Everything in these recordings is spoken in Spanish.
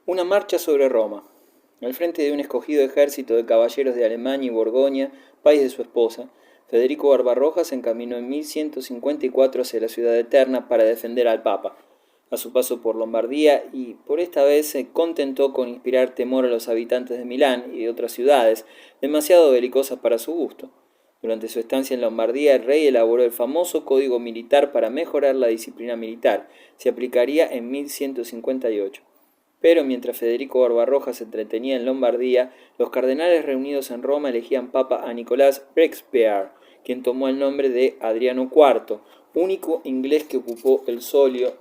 Una marcha sobre Roma. Al frente de un escogido ejército de caballeros de Alemania y Borgoña, país de su esposa, Federico Barbarroja se encaminó en 1154 hacia la ciudad eterna para defender al Papa. A su paso por Lombardía, y por esta vez se contentó con inspirar temor a los habitantes de Milán y de otras ciudades, demasiado belicosas para su gusto. Durante su estancia en Lombardía, el rey elaboró el famoso código militar para mejorar la disciplina militar. Se aplicaría en 1158. Pero mientras Federico Barbarroja se entretenía en Lombardía, los cardenales reunidos en Roma elegían papa a Nicolás Breakspere, quien tomó el nombre de Adriano IV, único inglés que ocupó el solio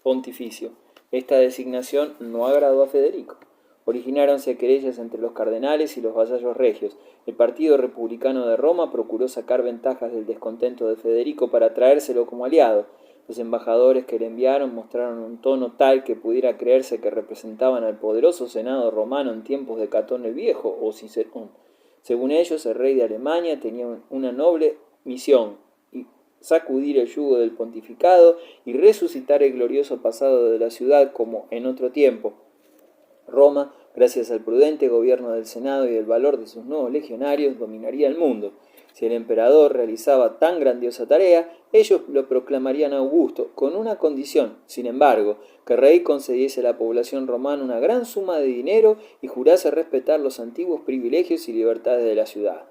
pontificio. Esta designación no agradó a Federico. Origináronse querellas entre los cardenales y los vasallos regios. El Partido Republicano de Roma procuró sacar ventajas del descontento de Federico para traérselo como aliado. Los embajadores que le enviaron mostraron un tono tal que pudiera creerse que representaban al poderoso Senado romano en tiempos de Catón el Viejo o Cicerón. Según ellos, el rey de Alemania tenía una noble misión: sacudir el yugo del pontificado y resucitar el glorioso pasado de la ciudad como en otro tiempo. Roma, gracias al prudente gobierno del Senado y el valor de sus nuevos legionarios, dominaría el mundo. Si el emperador realizaba tan grandiosa tarea, ellos lo proclamarían Augusto, con una condición, sin embargo, que el rey concediese a la población romana una gran suma de dinero y jurase respetar los antiguos privilegios y libertades de la ciudad.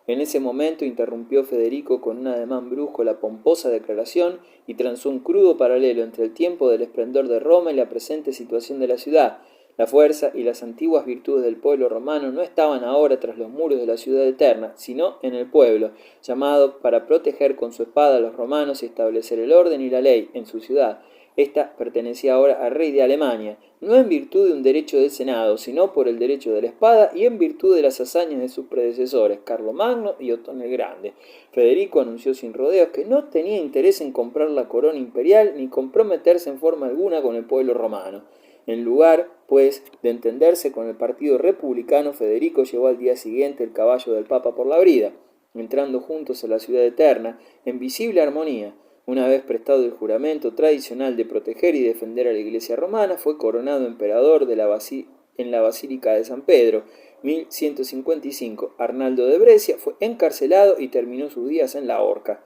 En ese momento interrumpió Federico con un ademán brusco la pomposa declaración y trazó un crudo paralelo entre el tiempo del esplendor de Roma y la presente situación de la ciudad. La fuerza y las antiguas virtudes del pueblo romano no estaban ahora tras los muros de la ciudad eterna, sino en el pueblo, llamado para proteger con su espada a los romanos y establecer el orden y la ley en su ciudad. Esta pertenecía ahora al rey de Alemania, no en virtud de un derecho del Senado, sino por el derecho de la espada y en virtud de las hazañas de sus predecesores, Carlomagno y Otón el Grande. Federico anunció sin rodeos que no tenía interés en comprar la corona imperial ni comprometerse en forma alguna con el pueblo romano. En lugar, pues, de entenderse con el partido republicano, Federico llevó al día siguiente el caballo del Papa por la brida, entrando juntos a la ciudad eterna, en visible armonía. Una vez prestado el juramento tradicional de proteger y defender a la Iglesia romana, fue coronado emperador en la Basílica de San Pedro. 1155, Arnaldo de Brescia fue encarcelado y terminó sus días en la horca.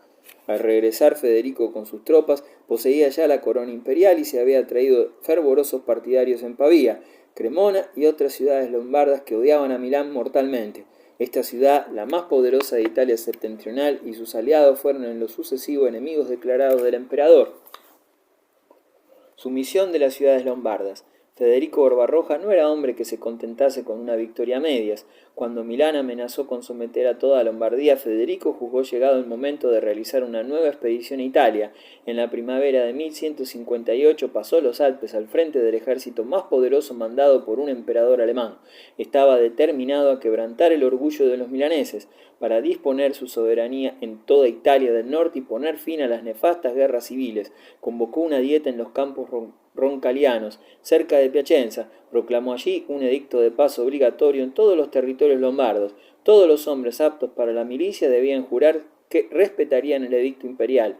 Al regresar Federico con sus tropas, poseía ya la corona imperial y se había traído fervorosos partidarios en Pavía, Cremona y otras ciudades lombardas que odiaban a Milán mortalmente. Esta ciudad, la más poderosa de Italia septentrional, y sus aliados fueron en lo sucesivo enemigos declarados del emperador. Sumisión de las ciudades lombardas. Federico Barbarroja no era hombre que se contentase con una victoria a medias. Cuando Milán amenazó con someter a toda Lombardía, Federico juzgó llegado el momento de realizar una nueva expedición a Italia. En la primavera de 1158 pasó los Alpes al frente del ejército más poderoso mandado por un emperador alemán. Estaba determinado a quebrantar el orgullo de los milaneses, para disponer su soberanía en toda Italia del norte y poner fin a las nefastas guerras civiles. Convocó una dieta en los campos roncalianos, cerca de Piacenza. Proclamó allí un edicto de paz obligatorio en todos los territorios lombardos. Todos los hombres aptos para la milicia debían jurar que respetarían el edicto imperial.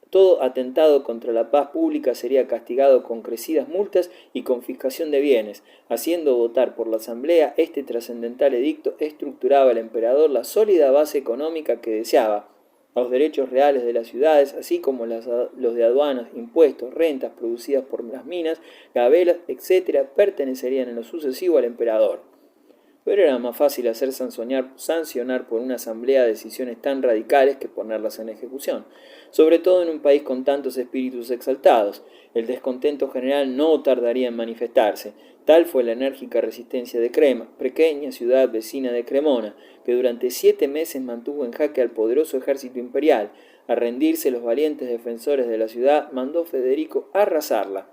Todo atentado contra la paz pública sería castigado con crecidas multas y confiscación de bienes. Haciendo votar por la asamblea este trascendental edicto, estructuraba el emperador la sólida base económica que deseaba. Los derechos reales de las ciudades, así como los de aduanas, impuestos, rentas producidas por las minas, gabelas, etc., pertenecerían en lo sucesivo al emperador. Pero era más fácil hacer sancionar por una asamblea decisiones tan radicales que ponerlas en ejecución, sobre todo en un país con tantos espíritus exaltados. El descontento general no tardaría en manifestarse. Tal fue la enérgica resistencia de Crema, pequeña ciudad vecina de Cremona, que durante 7 meses mantuvo en jaque al poderoso ejército imperial. Al rendirse los valientes defensores de la ciudad, mandó Federico arrasarla.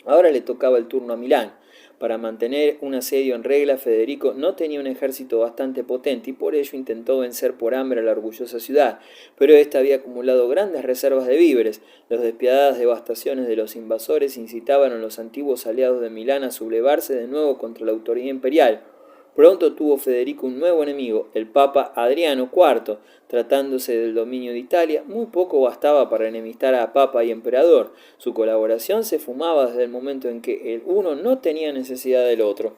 Ahora le tocaba el turno a Milán. Para mantener un asedio en regla, Federico no tenía un ejército bastante potente y por ello intentó vencer por hambre a la orgullosa ciudad, pero ésta había acumulado grandes reservas de víveres. Las despiadadas devastaciones de los invasores incitaban a los antiguos aliados de Milán a sublevarse de nuevo contra la autoridad imperial. Pronto tuvo Federico un nuevo enemigo, el Papa Adriano IV. Tratándose del dominio de Italia, muy poco bastaba para enemistar a Papa y Emperador. Su colaboración se fumaba desde el momento en que el uno no tenía necesidad del otro.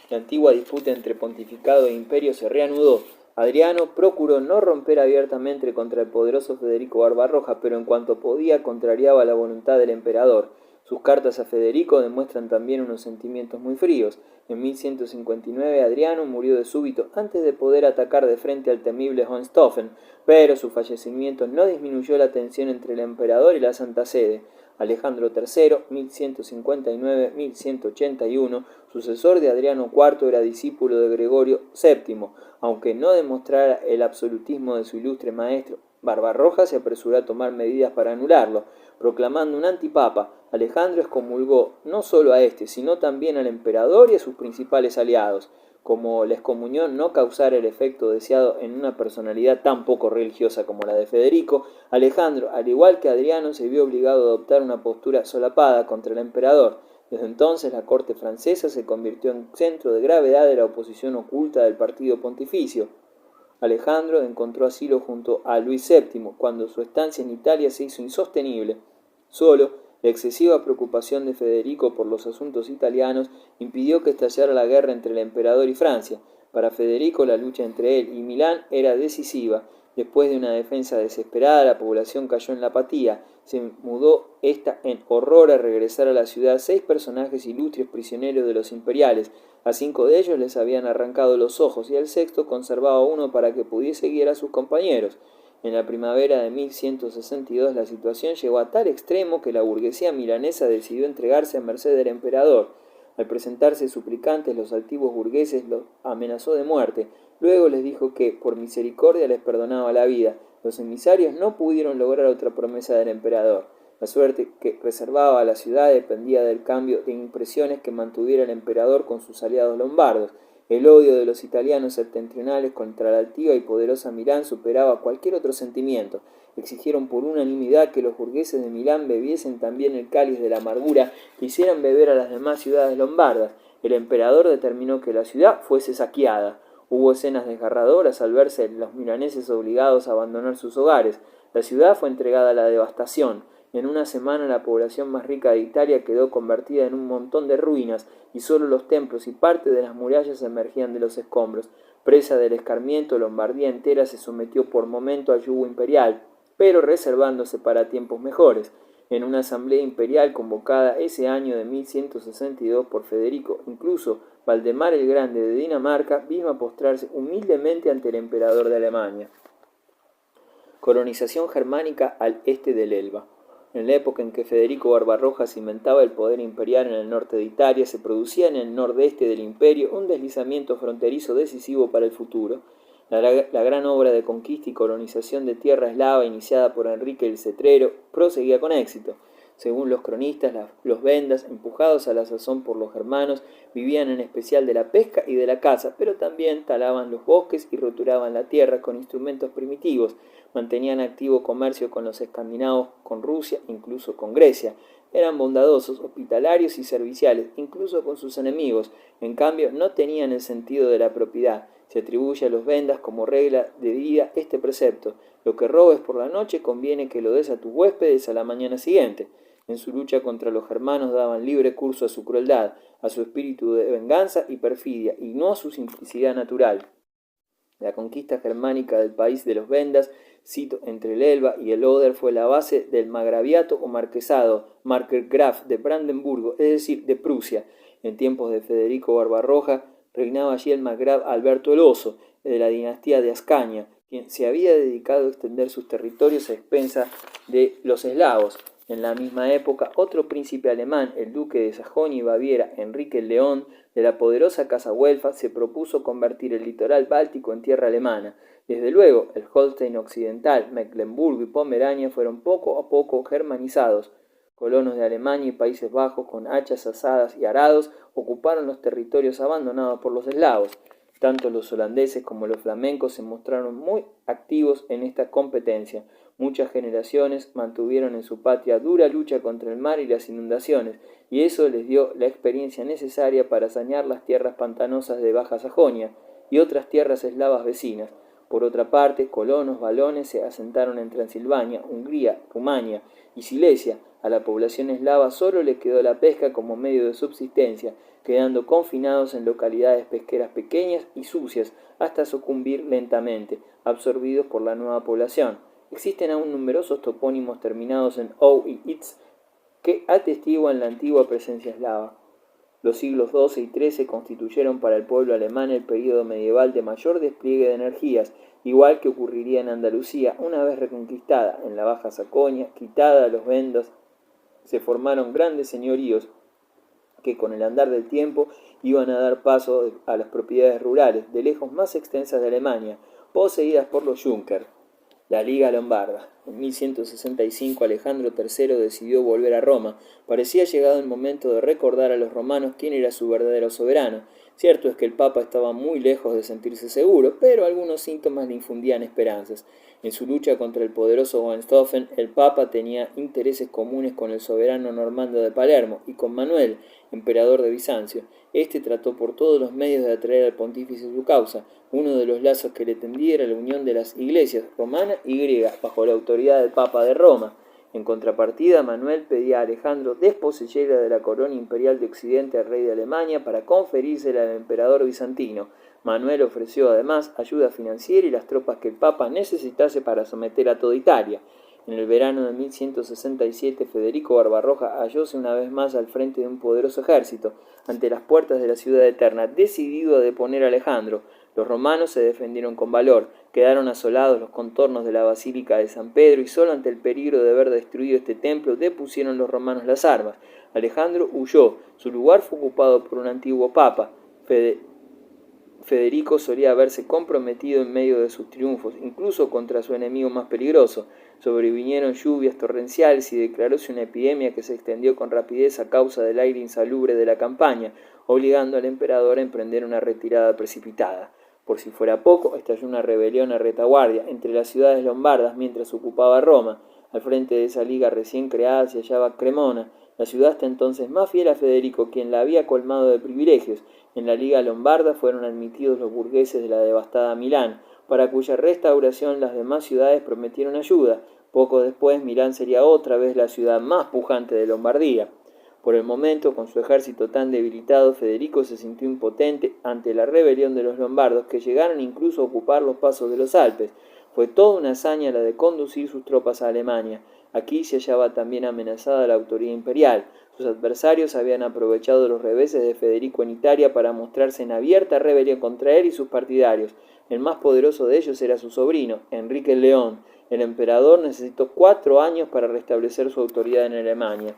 La antigua disputa entre pontificado e imperio se reanudó. Adriano procuró no romper abiertamente contra el poderoso Federico Barbarroja, pero en cuanto podía contrariaba la voluntad del emperador. Sus cartas a Federico demuestran también unos sentimientos muy fríos. En 1159 Adriano murió de súbito antes de poder atacar de frente al temible Hohenstaufen, pero su fallecimiento no disminuyó la tensión entre el emperador y la Santa Sede. Alejandro III, 1159-1181, sucesor de Adriano IV, era discípulo de Gregorio VII. Aunque no demostrara el absolutismo de su ilustre maestro, Barbarroja se apresuró a tomar medidas para anularlo, proclamando un antipapa. Alejandro excomulgó no solo a este, sino también al emperador y a sus principales aliados. Como la excomunión no causara el efecto deseado en una personalidad tan poco religiosa como la de Federico, Alejandro, al igual que Adriano, se vio obligado a adoptar una postura solapada contra el emperador. Desde entonces la corte francesa se convirtió en centro de gravedad de la oposición oculta del partido pontificio. Alejandro encontró asilo junto a Luis VII cuando su estancia en Italia se hizo insostenible. Solo la excesiva preocupación de Federico por los asuntos italianos impidió que estallara la guerra entre el emperador y Francia. Para Federico la lucha entre él y Milán era decisiva. Después de una defensa desesperada, la población cayó en la apatía. Se mudó esta en horror a regresar a la ciudad 6 personajes ilustres prisioneros de los imperiales. A 5 de ellos les habían arrancado los ojos y al sexto conservaba uno para que pudiese guiar a sus compañeros. En la primavera de 1162 la situación llegó a tal extremo que la burguesía milanesa decidió entregarse a merced del emperador. Al presentarse suplicantes, los altivos burgueses los amenazó de muerte. Luego les dijo que, por misericordia, les perdonaba la vida. Los emisarios no pudieron lograr otra promesa del emperador. La suerte que reservaba a la ciudad dependía del cambio de impresiones que mantuviera el emperador con sus aliados lombardos. El odio de los italianos septentrionales contra la altiva y poderosa Milán superaba cualquier otro sentimiento. Exigieron por unanimidad que los burgueses de Milán bebiesen también el cáliz de la amargura que hicieran beber a las demás ciudades lombardas. El emperador determinó que la ciudad fuese saqueada. Hubo escenas desgarradoras al verse los milaneses obligados a abandonar sus hogares. La ciudad fue entregada a la devastación. En una semana la población más rica de Italia quedó convertida en un montón de ruinas y solo los templos y parte de las murallas emergían de los escombros. Presa del escarmiento, Lombardía entera se sometió por momento al yugo imperial, pero reservándose para tiempos mejores. En una asamblea imperial convocada ese año de 1162 por Federico, incluso Valdemar el Grande de Dinamarca vino a postrarse humildemente ante el emperador de Alemania. Colonización germánica al este del Elba. En la época en que Federico Barbarroja cimentaba el poder imperial en el norte de Italia, se producía en el nordeste del imperio un deslizamiento fronterizo decisivo para el futuro. La gran obra de conquista y colonización de tierra eslava iniciada por Enrique el Cetrero proseguía con éxito. Según los cronistas, los vendas, empujados a la sazón por los germanos, vivían en especial de la pesca y de la caza, pero también talaban los bosques y roturaban la tierra con instrumentos primitivos. Mantenían activo comercio con los escandinavos, con Rusia, incluso con Grecia. Eran bondadosos, hospitalarios y serviciales, incluso con sus enemigos. En cambio, no tenían el sentido de la propiedad. Se atribuye a los vendas como regla de vida este precepto: lo que robes por la noche conviene que lo des a tus huéspedes a la mañana siguiente. En su lucha contra los germanos daban libre curso a su crueldad, a su espíritu de venganza y perfidia, y no a su simplicidad natural. La conquista germánica del país de los vendas, cito, entre el Elba y el Oder, fue la base del margraviato o marquesado, Markgraf de Brandenburgo, es decir, de Prusia. En tiempos de Federico Barbarroja reinaba allí el margrave Alberto el Oso, de la dinastía de Ascania, quien se había dedicado a extender sus territorios a expensas de los eslavos. En la misma época, otro príncipe alemán, el duque de Sajonia y Baviera, Enrique el León, de la poderosa casa Güelfa, se propuso convertir el litoral báltico en tierra alemana. Desde luego, el Holstein occidental, Mecklemburgo y Pomerania fueron poco a poco germanizados. Colonos de Alemania y Países Bajos, con hachas asadas y arados, ocuparon los territorios abandonados por los eslavos. Tanto los holandeses como los flamencos se mostraron muy activos en esta competencia. Muchas generaciones mantuvieron en su patria dura lucha contra el mar y las inundaciones, y eso les dio la experiencia necesaria para sanear las tierras pantanosas de Baja Sajonia y otras tierras eslavas vecinas. Por otra parte, colonos valones se asentaron en Transilvania, Hungría, Rumania y Silesia. A la población eslava solo le quedó la pesca como medio de subsistencia, quedando confinados en localidades pesqueras pequeñas y sucias hasta sucumbir lentamente, absorbidos por la nueva población. Existen aún numerosos topónimos terminados en "-o" y "-itz" que atestiguan la antigua presencia eslava. Los siglos XII y XIII constituyeron para el pueblo alemán el período medieval de mayor despliegue de energías, igual que ocurriría en Andalucía una vez reconquistada. En la Baja Sajonia, quitada a los vendos, se formaron grandes señoríos que con el andar del tiempo iban a dar paso a las propiedades rurales, de lejos más extensas de Alemania, poseídas por los Junker. La Liga Lombarda. En 1165 Alejandro III decidió volver a Roma. Parecía llegado el momento de recordar a los romanos quién era su verdadero soberano. Cierto es que el Papa estaba muy lejos de sentirse seguro, pero algunos síntomas le infundían esperanzas. En su lucha contra el poderoso Hohenstaufen, el Papa tenía intereses comunes con el soberano normando de Palermo y con Manuel, emperador de Bizancio. Este trató por todos los medios de atraer al pontífice su causa. Uno de los lazos que le tendía era la unión de las iglesias romana y griega bajo la autoridad del Papa de Roma. En contrapartida, Manuel pedía a Alejandro desposeyera de la corona imperial de Occidente al rey de Alemania para conferírsela al emperador bizantino. Manuel ofreció además ayuda financiera y las tropas que el Papa necesitase para someter a toda Italia. En el verano de 1167, Federico Barbarroja hallóse una vez más al frente de un poderoso ejército, ante las puertas de la ciudad eterna, decidido a deponer a Alejandro. Los romanos se defendieron con valor, quedaron asolados los contornos de la Basílica de San Pedro y solo ante el peligro de haber destruido este templo depusieron los romanos las armas. Alejandro huyó, su lugar fue ocupado por un antiguo papa. Federico solía haberse comprometido en medio de sus triunfos, incluso contra su enemigo más peligroso. Sobrevinieron lluvias torrenciales y declaróse una epidemia que se extendió con rapidez a causa del aire insalubre de la campaña, obligando al emperador a emprender una retirada precipitada. Por si fuera poco, estalló una rebelión a retaguardia entre las ciudades lombardas mientras ocupaba Roma. Al frente de esa liga recién creada se hallaba Cremona, la ciudad hasta entonces más fiel a Federico, quien la había colmado de privilegios. En la liga lombarda fueron admitidos los burgueses de la devastada Milán, para cuya restauración las demás ciudades prometieron ayuda. Poco después, Milán sería otra vez la ciudad más pujante de Lombardía. Por el momento, con su ejército tan debilitado, Federico se sintió impotente ante la rebelión de los lombardos, que llegaron incluso a ocupar los pasos de los Alpes. Fue toda una hazaña la de conducir sus tropas a Alemania. Aquí se hallaba también amenazada la autoridad imperial. Sus adversarios habían aprovechado los reveses de Federico en Italia para mostrarse en abierta rebelión contra él y sus partidarios. El más poderoso de ellos era su sobrino, Enrique el León. El emperador necesitó 4 años para restablecer su autoridad en Alemania.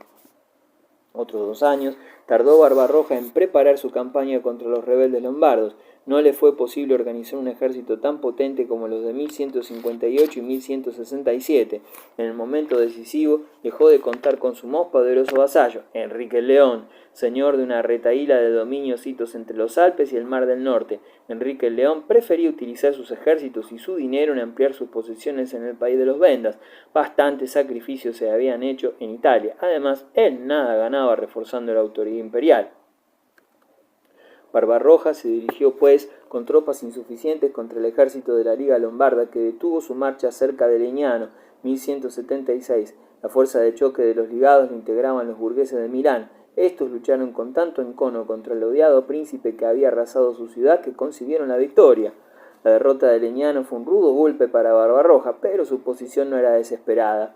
Otros 2 años tardó Barbarroja en preparar su campaña contra los rebeldes lombardos. No le fue posible organizar un ejército tan potente como los de 1158 y 1167. En el momento decisivo dejó de contar con su más poderoso vasallo, Enrique el León, señor de una retahíla de dominios hitos entre los Alpes y el Mar del Norte. Enrique el León prefería utilizar sus ejércitos y su dinero en ampliar sus posesiones en el país de los Vendas. Bastantes sacrificios se habían hecho en Italia. Además, él nada ganaba reforzando la autoridad imperial. Barbarroja se dirigió, pues, con tropas insuficientes contra el ejército de la Liga Lombarda, que detuvo su marcha cerca de Legnano, 1176. La fuerza de choque de los ligados la integraban los burgueses de Milán. Estos lucharon con tanto encono contra el odiado príncipe que había arrasado su ciudad que consiguieron la victoria. La derrota de Legnano fue un rudo golpe para Barbarroja, pero su posición no era desesperada.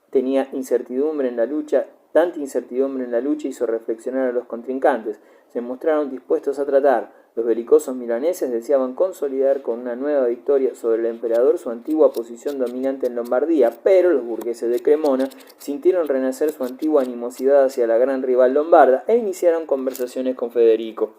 Tenía incertidumbre en la lucha. Tanta incertidumbre en la lucha hizo reflexionar a los contrincantes. Se mostraron dispuestos a tratar. Los belicosos milaneses deseaban consolidar con una nueva victoria sobre el emperador su antigua posición dominante en Lombardía, pero los burgueses de Cremona sintieron renacer su antigua animosidad hacia la gran rival lombarda e iniciaron conversaciones con Federico.